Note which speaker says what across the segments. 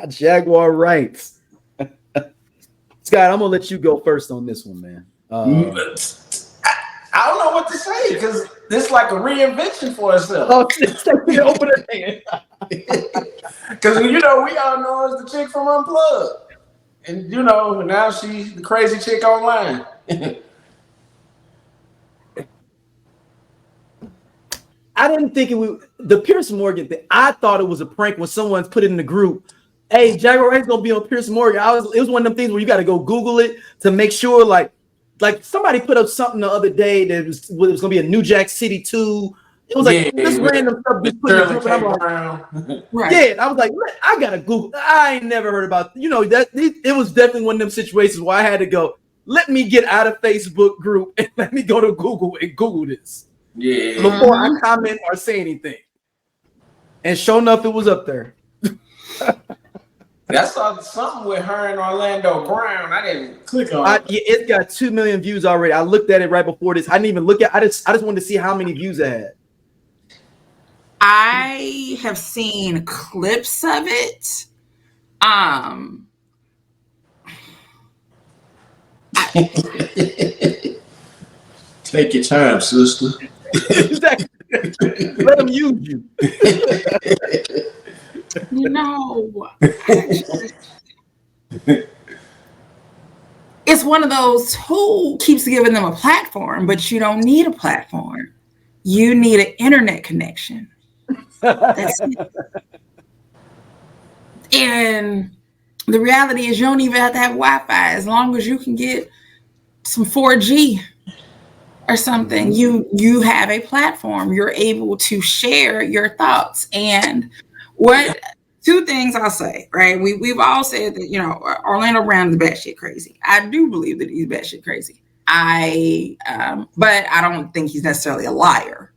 Speaker 1: Jaguar Wright. Scott, I'm gonna let you go first on this one, man.
Speaker 2: I don't know what to say because this is like a reinvention for herself.
Speaker 1: Oh, open it.
Speaker 2: Because we all know her as the chick from Unplugged, and now she's the crazy chick online.
Speaker 1: I didn't think the Piers Morgan thing. I thought it was a prank when someone put it in the group. Hey, Jaguar Wright's gonna be on Piers Morgan. It was one of them things where you got to go Google it to make sure. Like somebody put up something the other day that it was gonna be a New Jack City 2. It was like this random stuff just put in the group, and I'm like, right. Yeah, I was like, I gotta Google. I ain't never heard about that. It was definitely one of them situations where I had to go. Let me get out of Facebook group and let me go to Google and Google this.
Speaker 2: Yeah.
Speaker 1: Before I comment or say anything. And sure enough, it was up there.
Speaker 2: That's something with her and Orlando Brown. I didn't click on it.
Speaker 1: It's got 2 million views already. I looked at it right before this. I didn't even look at I just wanted to see how many views it had.
Speaker 3: I have seen clips of it.
Speaker 2: Take your time, sister.
Speaker 1: Exactly. Let them use you.
Speaker 3: It's one of those who keeps giving them a platform, but you don't need a platform. You need an internet connection. That's it. And the reality is you don't even have to have Wi-Fi. As long as you can get some 4G or something, you have a platform. You're able to share your thoughts. And two things I'll say, right? We've all said that, Orlando Brown is batshit crazy. I do believe that he's batshit crazy. But I don't think he's necessarily a liar.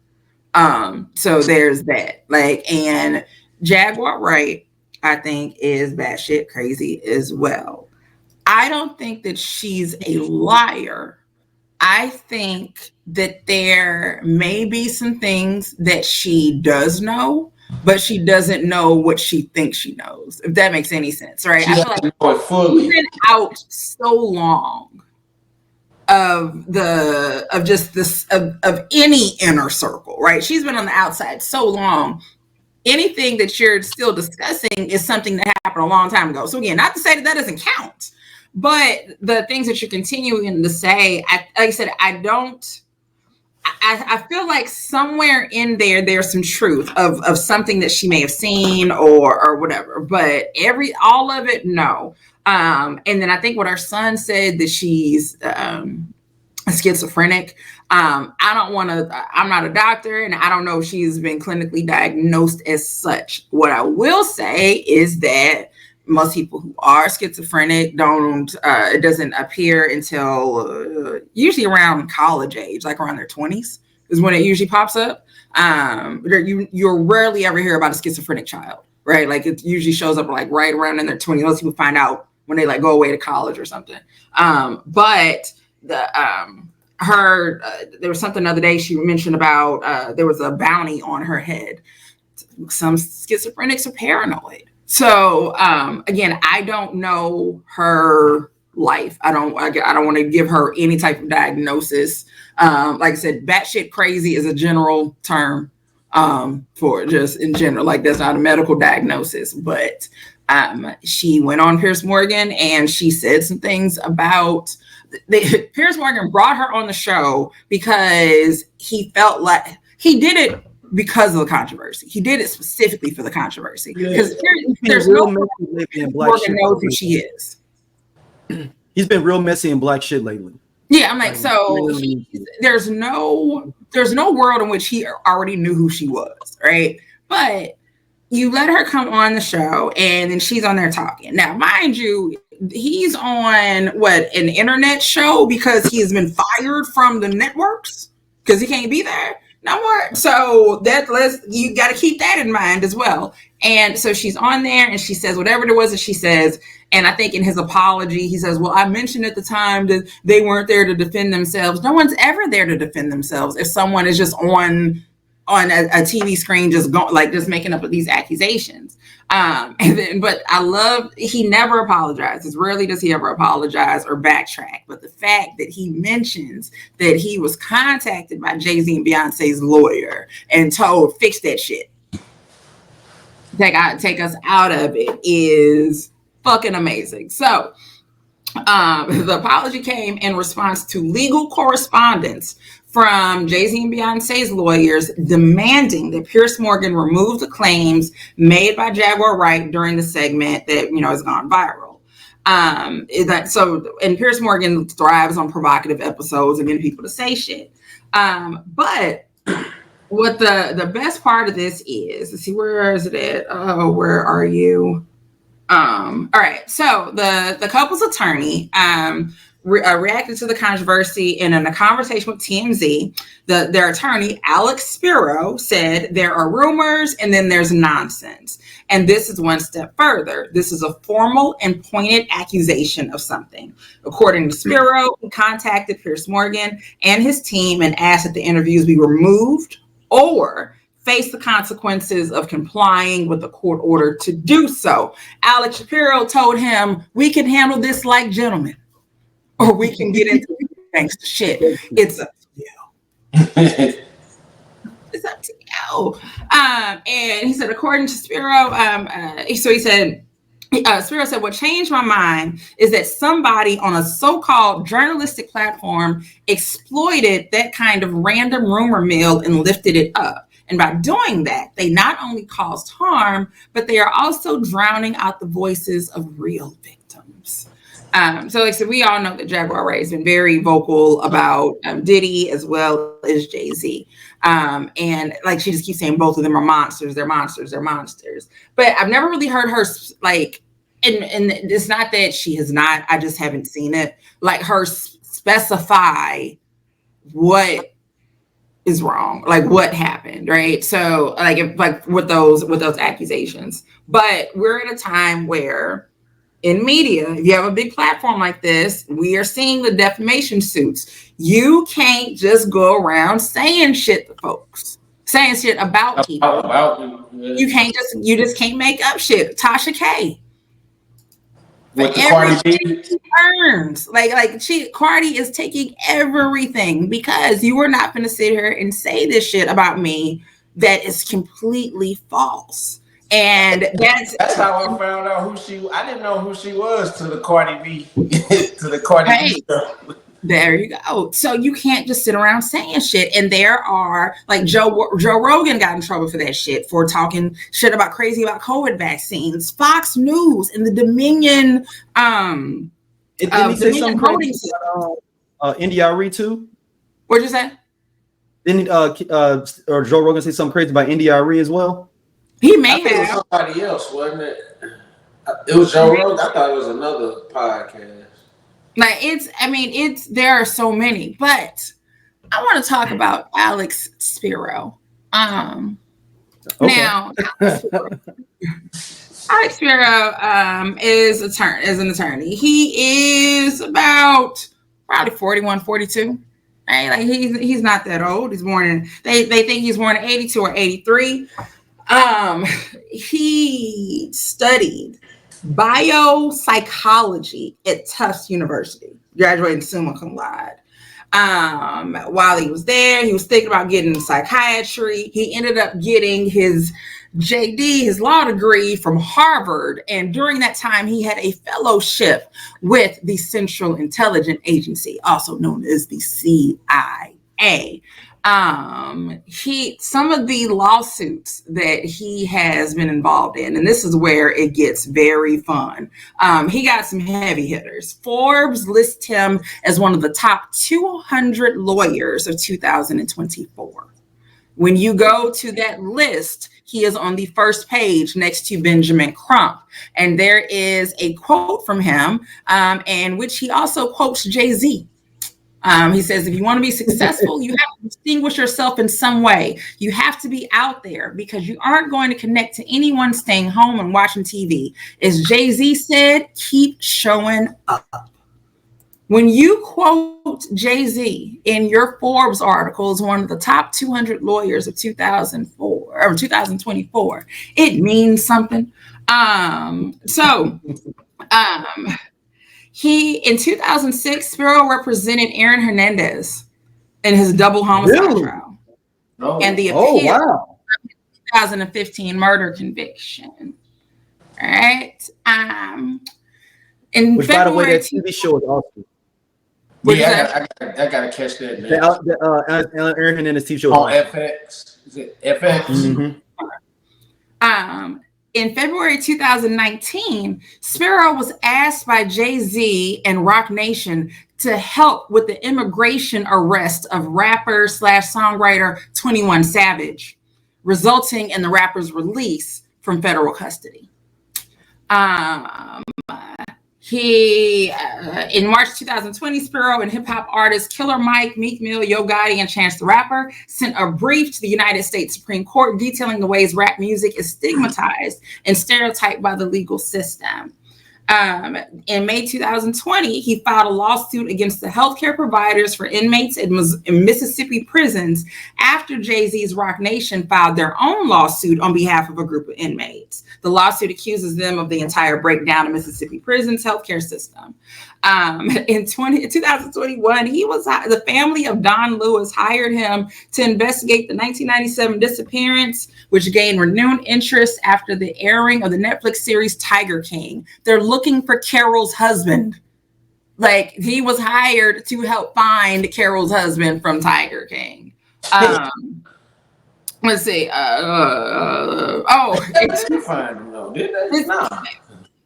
Speaker 3: So there's that. And Jaguar Wright, I think, is batshit crazy as well. I don't think that she's a liar. I think that there may be some things that she does know, but she doesn't know what she thinks she knows, if that makes any sense, right? I feel like she's been out so long of any inner circle, right? She's been on the outside so long. Anything that you're still discussing is something that happened a long time ago. So again, not to say that doesn't count, but the things that you're continuing to say, like I said, I feel like somewhere in there's some truth of something that she may have seen or whatever, but all of it, no. And then I think what our son said, that she's a schizophrenic. I'm not a doctor, and I don't know if she's been clinically diagnosed as such. What I will say is that most people who are schizophrenic it doesn't appear until usually around college age, like around their 20s is when it usually pops up. You'll rarely ever hear about a schizophrenic child, right? Like it usually shows up like right around in their 20s. Most people find out when they go away to college or something. But there was something the other day she mentioned about there was a bounty on her head. Some schizophrenics are paranoid. So again, I don't know her life. I don't want to give her any type of diagnosis. Like I said, batshit crazy is a general term for just in general. Like that's not a medical diagnosis, but she went on Piers Morgan and she said some things about Piers Morgan brought her on the show because he felt like he did it because of the controversy. He did it specifically for the controversy. Because there's no Morgan knows who she is.
Speaker 1: He's been real messy in black shit lately.
Speaker 3: Yeah, I'm like, so there's no world in which he already knew who she was, right? But you let her come on the show and then she's on there talking. Now, mind you, he's on an internet show because he has been fired from the networks because he can't be there no more. So you got to keep that in mind as well. And so she's on there and she says whatever it was that she says. And I think in his apology, he says, well, I mentioned at the time that they weren't there to defend themselves. No one's ever there to defend themselves if someone is just on a TV screen, just making up these accusations. But I love, he never apologizes. Rarely does he ever apologize or backtrack. But the fact that he mentions that he was contacted by Jay-Z and Beyonce's lawyer and told, fix that shit, take us out of it, is fucking amazing. So the apology came in response to legal correspondence from Jay-Z and Beyonce's lawyers demanding that Piers Morgan remove the claims made by Jaguar Wright during the segment that, has gone viral. And Piers Morgan thrives on provocative episodes and getting people to say shit. But what the best part of this is, let's see, where is it at? Oh, where are you? All right. So the couple's attorney reacted to the controversy in a conversation with TMZ. Their attorney, Alex Spiro, said there are rumors and then there's nonsense. And this is one step further. This is a formal and pointed accusation of something. According to Spiro, he contacted Piers Morgan and his team and asked that the interviews be removed or face the consequences of complying with the court order to do so. Alex Spiro told him, we can handle this like gentlemen, or we can get into gangster shit. It's up to you. It's up to you. And he said, according to Spiro, Spiro said, what changed my mind is that somebody on a so-called journalistic platform exploited that kind of random rumor mill and lifted it up. And by doing that, they not only caused harm, but they are also drowning out the voices of real victims. So like I said, we all know that Jaguar Wright has been very vocal about Diddy as well as Jay-Z. And like she just keeps saying both of them are monsters, they're monsters, they're monsters. But I've never really heard her like, and it's not that she has not, I just haven't seen it, like her specify what is wrong, like what happened, right? So like with those accusations. But we're at a time where in media, if you have a big platform like this, we are seeing the defamation suits. You can't just go around saying shit to folks, saying shit about people. You just can't make up shit. Tasha K.
Speaker 2: With the Cardi B
Speaker 3: earns. Cardi is taking everything because you were not going to sit here and say this shit about me that is completely false. And that's
Speaker 2: how I found out who she. I didn't know who she was to the Cardi B. To the Cardi B stuff.
Speaker 3: There you go. So you can't just sit around saying shit. And there are like Joe Rogan got in trouble for that shit, for talking shit about crazy about COVID vaccines. Fox News and the Dominion.
Speaker 1: Didn't he say something crazy about India Re too?
Speaker 3: What'd you say?
Speaker 1: Didn't or Joe Rogan say something crazy about India Re as well?
Speaker 3: He may have.
Speaker 2: It was somebody else, wasn't it? It was Joe Rogan. I thought it was another podcast.
Speaker 3: There are so many, but I want to talk about Alex Spiro. Now, Alex Spiro is an attorney. He is about probably 41, 42. Right? Like he's not that old. He's born in, they think he's born in 82 or 83. He studied biopsychology at Tufts University, graduating summa cum laude. While he was there, he was thinking about getting psychiatry. He ended up getting his JD, his law degree, from Harvard. And during that time, he had a fellowship with the Central Intelligence Agency, also known as the CIA. Some of the lawsuits that he has been involved in, and this is where it gets very fun. He got some heavy hitters. Forbes lists him as one of the top 200 lawyers of 2024. When you go to that list, he is on the first page next to Benjamin Crump. And there is a quote from him, in which he also quotes Jay-Z. He says, if you want to be successful, you have to distinguish yourself in some way. You have to be out there because you aren't going to connect to anyone staying home and watching TV. As Jay-Z said, keep showing up. When you quote Jay-Z in your Forbes article as one of the top 200 lawyers of 2004 or 2024, it means something. He in 2006, Spiro represented Aaron Hernandez in his double homicide trial, and the appeal 2015 murder conviction. All right. In
Speaker 1: Which,
Speaker 3: February,
Speaker 1: by the way, that TV show is awesome.
Speaker 2: Yeah, I gotta catch that.
Speaker 1: Aaron Hernandez TV show
Speaker 2: on FX. Is it FX?
Speaker 3: Mm-hmm. In February 2019, Spiro was asked by Jay-Z and Roc Nation to help with the immigration arrest of rapper/songwriter 21 Savage, resulting in the rapper's release from federal custody. In March 2020, Spiro and hip-hop artists Killer Mike, Meek Mill, Yo Gotti, and Chance the Rapper sent a brief to the United States Supreme Court detailing the ways rap music is stigmatized and stereotyped by the legal system. In May 2020, he filed a lawsuit against the healthcare providers for inmates in Mississippi prisons after Jay-Z's Roc Nation filed their own lawsuit on behalf of a group of inmates. The lawsuit accuses them of the entire breakdown of Mississippi prisons' healthcare system. In 2021, the family of Don Lewis hired him to investigate the 1997 disappearance, which gained renewed interest after the airing of the Netflix series Tiger King. They're looking for Carol's husband. Like, he was hired to help find Carol's husband from Tiger King. Let's see.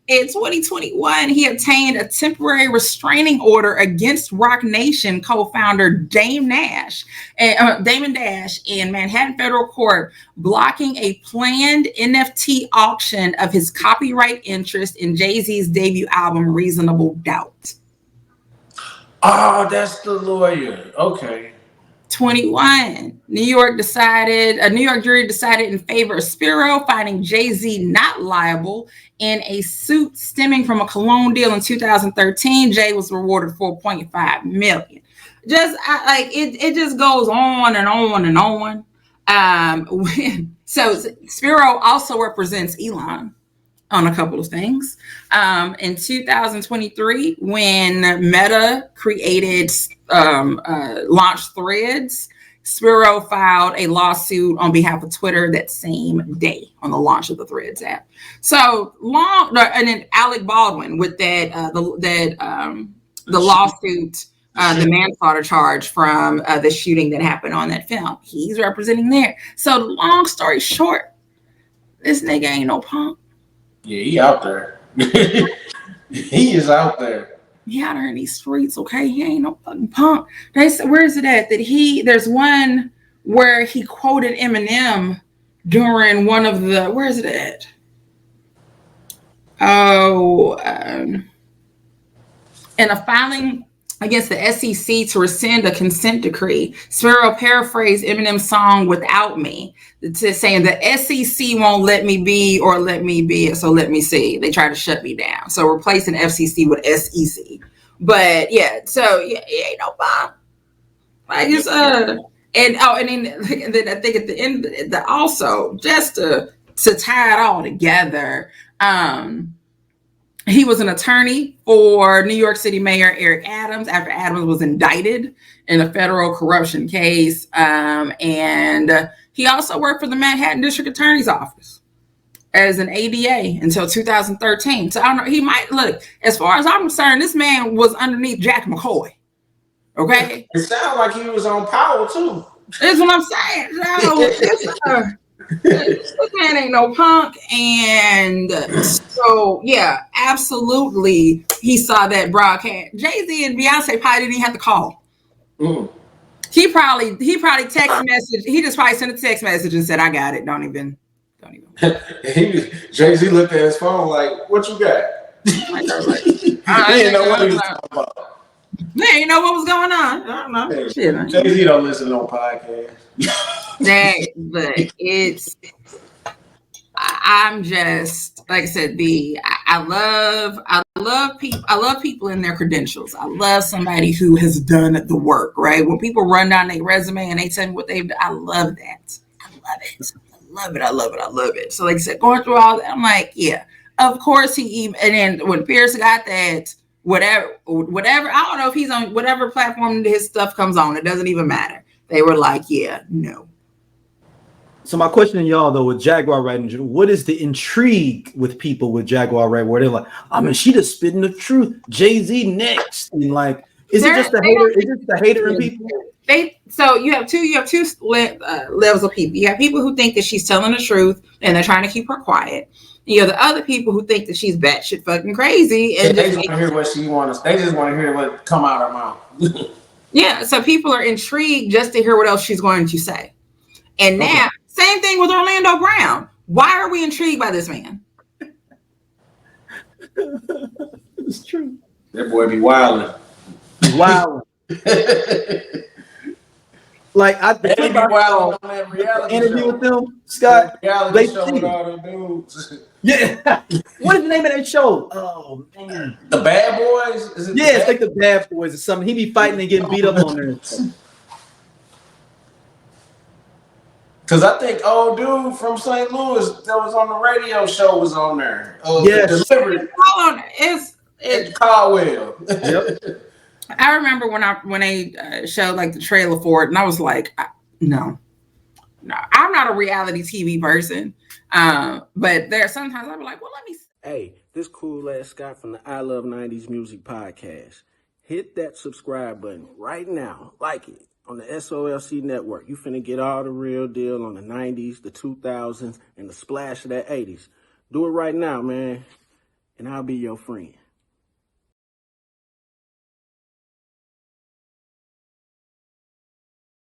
Speaker 3: In 2021, he obtained a temporary restraining order against Roc Nation co-founder Damon Dash in Manhattan Federal Court, blocking a planned NFT auction of his copyright interest in Jay-Z's debut album, Reasonable Doubt.
Speaker 2: Oh, that's the lawyer. Okay.
Speaker 3: 21, a New York jury decided in favor of Spiro, finding Jay-Z not liable in a suit stemming from a cologne deal in 2013. Jay was rewarded $4.5 million. It just goes on and on and on. So Spiro also represents Elon on a couple of things. In 2023, when Meta launched Threads, Spiro filed a lawsuit on behalf of Twitter that same day on the launch of the Threads app. So long, and then Alec Baldwin with the lawsuit, the manslaughter charge from the shooting that happened on that film. He's representing there. So long story short, this nigga ain't no punk.
Speaker 2: Yeah, he out there. He is out there.
Speaker 3: He out there in these streets, okay? He ain't no fucking punk. Where is it at? There's one where he quoted Eminem during one of the, where is it at? In a filing against the SEC to rescind a consent decree, Spiro paraphrased Eminem's song "Without Me" to saying the SEC won't let me be or let me be, so let me see. They try to shut me down. So replacing FCC with SEC. But yeah, so yeah, it ain't no bomb. Like it's and then I think at the end, also just to tie it all together, he was an attorney for New York City Mayor Eric Adams after Adams was indicted in a federal corruption case. And he also worked for the Manhattan District Attorney's Office as an ADA until 2013. So I don't know, he might look, as far as I'm concerned, this man was underneath Jack McCoy. Okay.
Speaker 2: It sounds like he was on Power too.
Speaker 3: That's what I'm saying. This man ain't no punk. And so yeah, absolutely he saw that broadcast. Jay-Z and Beyoncé probably didn't even have to call. He probably text message. He just probably sent a text message and said, "I got it. Don't even."
Speaker 2: Jay-Z looked at his phone like, "What you got?" He didn't know what he was talking about.
Speaker 3: They didn't know what was going on. I don't know.
Speaker 2: Hey,
Speaker 3: Shit,
Speaker 2: Jay-Z don't listen on podcasts.
Speaker 3: But it's. I'm just like I said. I love people. I love people in their credentials. I love somebody who has done the work. Right? When people run down their resume and they tell me what they've done, I love that. I love it. I love it. So like I said, going through all that, I'm like, yeah, Of course, and then when Piers got that, whatever, I don't know if he's on whatever platform his stuff comes on, it doesn't even matter. They were like, yeah, no.
Speaker 1: So my question to y'all though, with Jaguar Wright, what is the intrigue with people with Jaguar Wright, where they're like, I mean, she just spitting the truth. Jay-Z next, and like, is it just the hater? Is it the hater in people?
Speaker 3: So you have two levels of people. You have people who think that she's telling the truth and they're trying to keep her quiet. You know, the other people who think that she's batshit fucking crazy and
Speaker 2: they just want to hear what she wants. They just want to hear what come out her mouth.
Speaker 3: Yeah, so people are intrigued just to hear what else she's going to say. And now, same thing with Orlando Brown. Why are we intrigued by this man?
Speaker 1: It's true.
Speaker 2: That boy be wilding.
Speaker 1: Wow. Like I
Speaker 2: think about that reality
Speaker 1: interview
Speaker 2: show
Speaker 1: with them, Scott.
Speaker 2: Reality show with all them dudes.
Speaker 1: Yeah. What is the name of that show? Oh man.
Speaker 2: The Bad Boys? Is it
Speaker 1: it's like the Bad Boys or something. He be fighting and getting beat up on there.
Speaker 2: Because I think old dude from St. Louis that was on the radio show was on there.
Speaker 1: Yes.
Speaker 2: It's Caldwell.
Speaker 1: Yep.
Speaker 3: I remember when they showed like the trailer for it, and I was like, no, I'm not a reality TV person. But there sometimes I'll be like, well, let me.
Speaker 4: Hey, this cool ass Scott from the I Love 90s Music Podcast. Hit that subscribe button right now. Like it on the SOLC network. You finna get all the real deal on the 90s, the 2000s, and the splash of that 80s. Do it right now, man, and I'll be your friend.